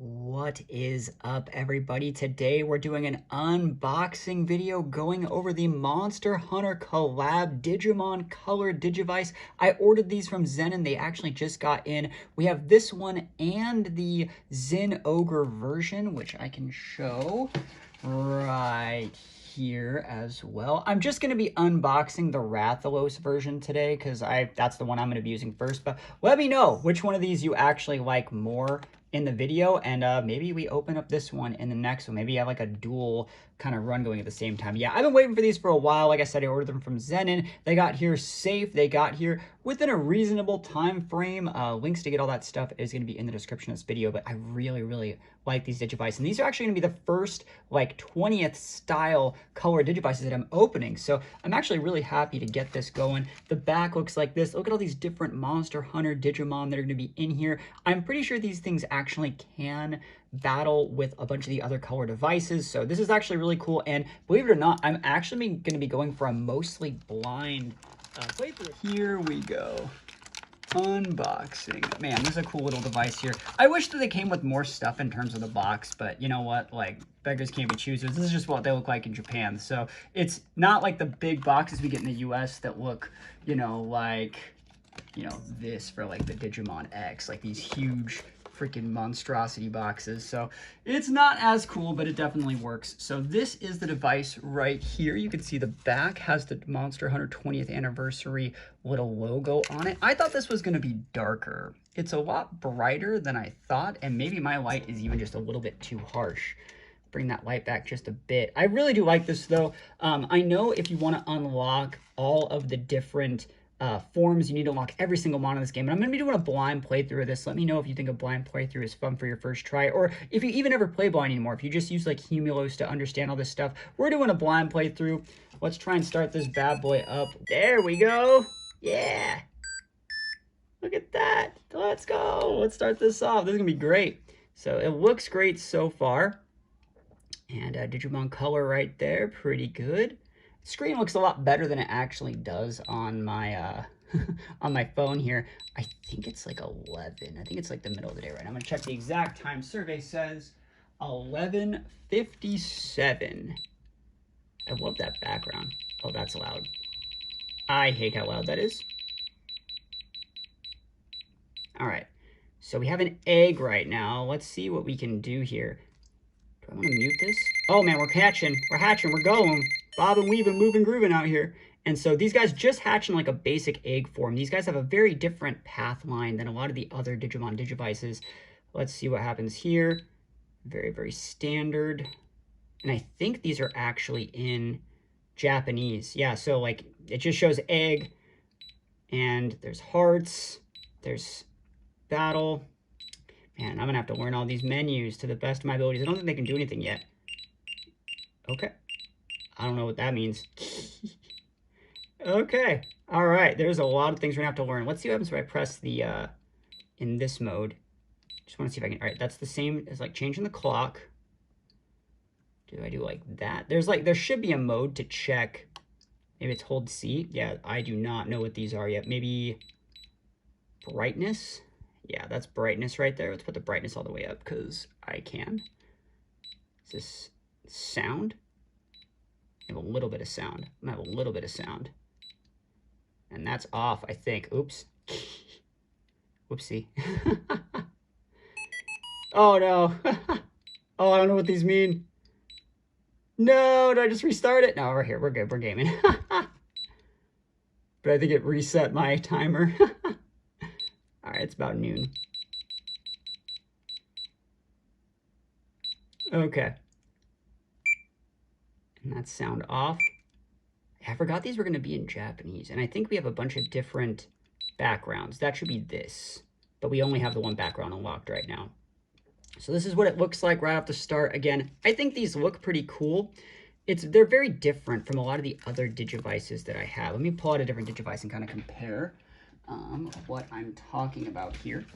What is up, everybody? Today we're doing an unboxing video going over the Monster Hunter collab Digimon Color Digivice. I ordered these from Zen and they actually just got in. We have this one and the Zen Ogre version, which I can show right here as well. I'm just going to be unboxing the Rathalos version today because that's the one I'm going to be using first. But let me know which one of these you actually like more in the video, and maybe we open up this one in the next one. Maybe you have like a dual kind of run going at the same time. Yeah, I've been waiting for these for a while. Like I said, I ordered them from Zenin. They got here safe. They got here within a reasonable time frame. Links to get all that stuff is going to be in the description of this video, but I really like these Digivice, and these are actually going to be the first like 20th style color Digivices that I'm opening, so I'm actually really happy to get this going. The back looks like this. Look at all these different Monster Hunter Digimon that are going to be in here. I'm pretty sure these things actually can battle with a bunch of the other color devices, so this is actually really cool. And believe it or not, I'm actually going to be going for a mostly blind playthrough. Here we go. Unboxing. Man, this is a cool little device here. I wish that they came with more stuff in terms of the box, but you know what? Like, beggars can't be choosers. This is just what they look like in Japan. So it's not like the big boxes we get in the US that look, you know, like, you know, this for like the Digimon X, like these huge freaking monstrosity boxes. So it's not as cool, but it definitely works. So this is the device right here. You can see the back has the Monster Hunter 20th anniversary little logo on it. I thought this was going to be darker. It's a lot brighter than I thought, and maybe my light is even just a little bit too harsh. Bring that light back just a bit. I really do like this though. I know if you want to unlock all of the different forms, you need to unlock every single mon in this game. And I'm going to be doing a blind playthrough of this. Let me know if you think a blind playthrough is fun for your first try, or if you even ever play blind anymore, if you just use like humulos to understand all this stuff. We're doing a blind playthrough. Let's try and start this bad boy up. There we go. Yeah. Look at that. Let's go. Let's start this off. This is going to be great. So it looks great so far. And Digimon Color right there. Pretty good. Screen looks a lot better than it actually does on my on my phone here. I think it's like 11. I think it's like the middle of the day right now. I'm gonna check the exact time. Survey says 11:57. I love that background. Oh, that's loud. I hate how loud that is. All right, so we have an egg right now. Let's see what we can do here. Do I want to mute this? Oh man, we're hatching, we're going. Bobbing, weaving, moving, grooving out here. And so these guys just hatch in like a basic egg form. These guys have a very different path line than a lot of the other Digimon Digivices. Let's see what happens here. Very standard. And I think these are actually in Japanese. Yeah, so like it just shows egg, and there's hearts, there's battle. Man, I'm gonna have to learn all these menus to the best of my abilities. I don't think they can do anything yet. Okay. I don't know what that means. Okay. All right. There's a lot of things we're going to have to learn. Let's see what happens if I press the, in this mode. Just want to see if I can, all right, that's the same as like changing the clock. Do I do like that? There should be a mode to check. Maybe it's hold C. Yeah, I do not know what these are yet. Maybe brightness. Yeah, that's brightness right there. Let's put the brightness all the way up because I can. Is this sound? I have a little bit of sound. I'm gonna have a little bit of sound. And that's off, I think. Oops. Whoopsie. Oh no. Oh, I don't know what these mean. No, did I just restart it? No, we're here. We're good. We're gaming. But I think it reset my timer. All right, it's about noon. Okay. And that's sound off. I forgot these were going to be in Japanese. And I think we have a bunch of different backgrounds. That should be this. But we only have the one background unlocked right now. So this is what it looks like right off the start. Again, I think these look pretty cool. They're very different from a lot of the other Digivices that I have. Let me pull out a different Digivice and kind of compare what I'm talking about here.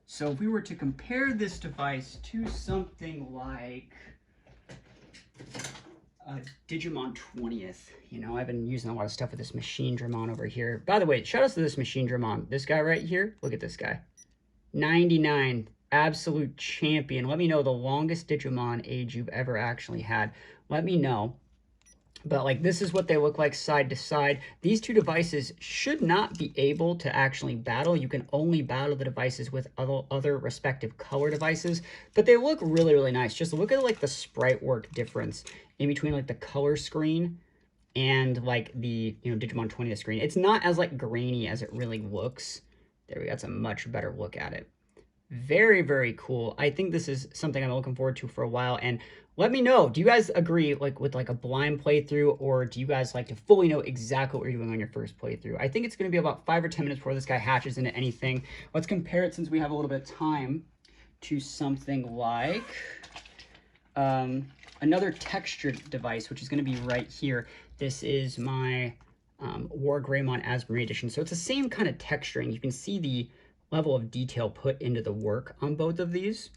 So if we were to compare this device to something like Digimon 20th. You know, I've been using a lot of stuff with this Machine Dramon over here. By the way, shout out to this Machine Dramon. This guy right here, look at this guy. 99 absolute champion. Let me know the longest Digimon age you've ever actually had. Let me know. But like, this is what they look like side to side. These two devices should not be able to actually battle. You can only battle the devices with other respective color devices, but they look really, really nice. Just look at like the sprite work difference in between like the color screen and like the, you know, Digimon 20th screen. It's not as like grainy as it really looks. There we go. That's a much better look at it. Very, very cool. I think this is something I'm looking forward to for a while. And let me know, do you guys agree like with like a blind playthrough, or do you guys like to fully know exactly what you're doing on your first playthrough? I think it's going to be about 5 or 10 minutes before this guy hatches into anything. Let's compare it, since we have a little bit of time, to something like another textured device, which is going to be right here. This is my War Greymon Asbury edition. So it's the same kind of texturing. You can see the level of detail put into the work on both of these.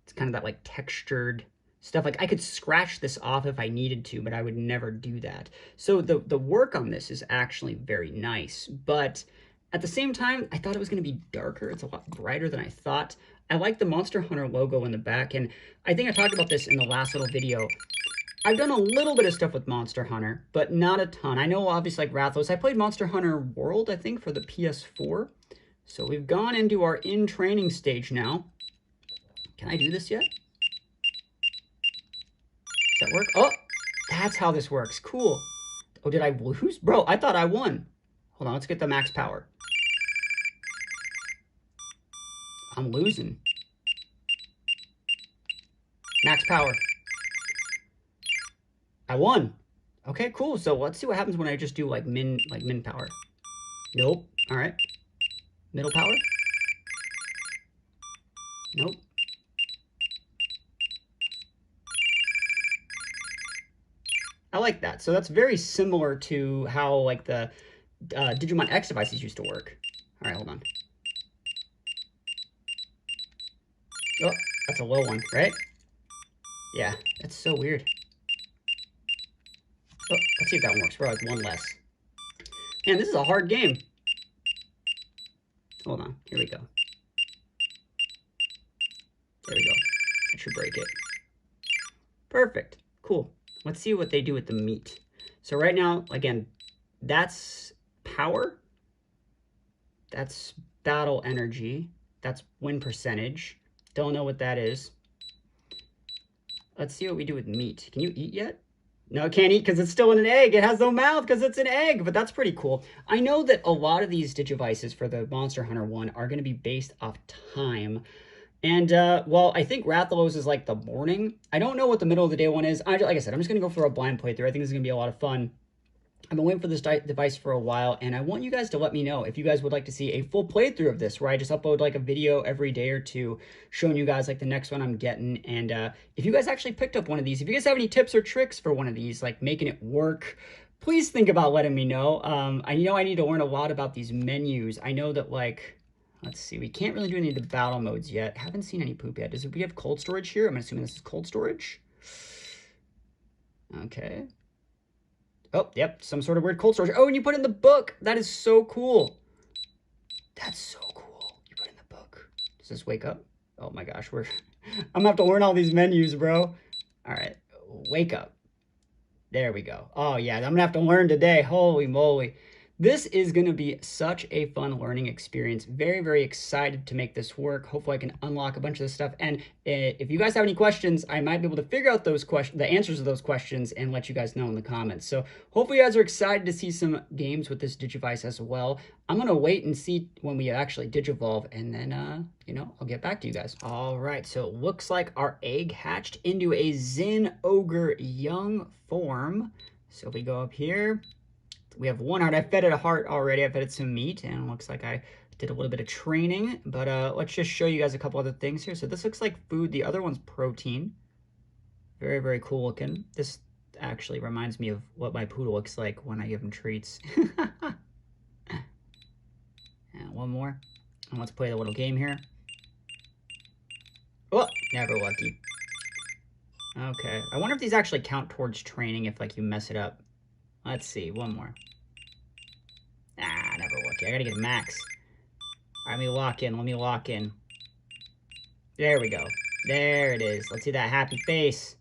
It's kind of that like textured stuff. Like I could scratch this off if I needed to, but I would never do that. So the work on this is actually very nice, but at the same time, I thought it was going to be darker. It's a lot brighter than I thought. I like the Monster Hunter logo in the back, and I think I talked about this in the last little video. I've done a little bit of stuff with Monster Hunter, but not a ton. I know obviously like Rathalos. I played Monster Hunter World, I think, for the PS4. So we've gone into our in-training stage now. Can I do this yet? Does that work? Oh, that's how this works. Cool. Oh, did I lose? Bro, I thought I won. Hold on, let's get the max power. I'm losing. Max power. I won. Okay, cool. So let's see what happens when I just do like min power. Nope. All right. Middle power? Nope. I like that. So that's very similar to how like the Digimon X devices used to work. All right, hold on. Oh, that's a low one, right? Yeah, that's so weird. Oh, let's see if that one works. We're like one less. Man, this is a hard game. Hold on, here we go. There we go. That should break it. Perfect. Cool. Let's see what they do with the meat. So right now, again, that's power. That's battle energy. That's win percentage. Don't know what that is. Let's see what we do with meat. Can you eat yet? No, it can't eat because it's still in an egg. It has no mouth because it's an egg, but that's pretty cool. I know that a lot of these Digivices for the Monster Hunter one are going to be based off time. And, well, I think Rathalos is like the morning. I don't know what the middle of the day one is. Like I said, I'm just going to go for a blind playthrough. I think this is going to be a lot of fun. I've been waiting for this device for a while, and I want you guys to let me know if you guys would like to see a full playthrough of this, where I just upload like a video every day or two showing you guys like the next one I'm getting. And if you guys actually picked up one of these, if you guys have any tips or tricks for one of these, like making it work, please think about letting me know. I know I need to learn a lot about these menus. I know that like, let's see, we can't really do any of the battle modes yet. Haven't seen any poop yet. Does we have cold storage here? I'm assuming this is cold storage. Okay. Oh, yep, some sort of weird cold storage. Oh, and you put it in the book. That is so cool. That's so cool. You put it in the book. Does this wake up? Oh my gosh, I'm gonna have to learn all these menus, bro. All right, wake up. There we go. Oh yeah, I'm gonna have to learn today. Holy moly. This is going to be such a fun learning experience. Very, very excited to make this work. Hopefully I can unlock a bunch of this stuff. And if you guys have any questions, I might be able to figure out those questions, the answers to those questions, and let you guys know in the comments. So hopefully you guys are excited to see some games with this Digivice as well. I'm going to wait and see when we actually Digivolve, and then, you know, I'll get back to you guys. All right, so it looks like our egg hatched into a Zen Ogre young form. So if we go up here, we have one heart. I fed it a heart already. I fed it some meat, and it looks like I did a little bit of training. But let's just show you guys a couple other things here. So this looks like food. The other one's protein. Very, very cool looking. This actually reminds me of what my poodle looks like when I give him treats. And one more. And let's play the little game here. Oh, never lucky. Okay. I wonder if these actually count towards training if, like, you mess it up. Let's see. One more. Ah, never lucky. I gotta get a max. All right, let me lock in. Let me lock in. There we go. There it is. Let's see that happy face.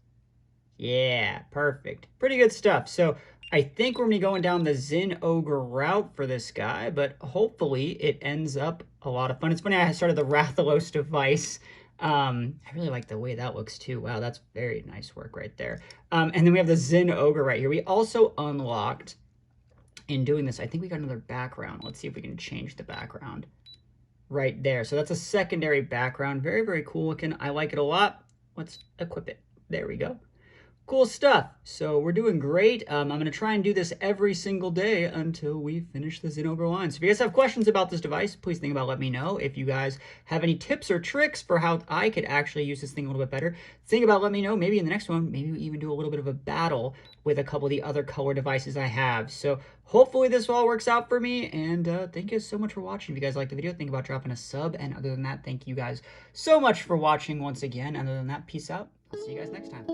Yeah, perfect. Pretty good stuff. So I think we're going to be going down the Zin Ogre route for this guy, but hopefully it ends up a lot of fun. It's funny, I started the Rathalos device. I really like the way that looks too. Wow, that's very nice work right there. And then we have the Zin Ogre right here. We also unlocked, in doing this, I think we got another background. Let's see if we can change the background right there. So that's a secondary background. Very, very cool looking. I like it a lot. Let's equip it. There we go. Cool stuff. So we're doing great. I'm going to try and do this every single day until we finish the Xenogre line. So if you guys have questions about this device, please think about let me know. If you guys have any tips or tricks for how I could actually use this thing a little bit better, think about let me know. Maybe in the next one, maybe we even do a little bit of a battle with a couple of the other color devices I have. So hopefully this all works out for me. And thank you so much for watching. If you guys liked the video, think about dropping a sub. And other than that, thank you guys so much for watching once again. Other than that, peace out. I'll see you guys next time.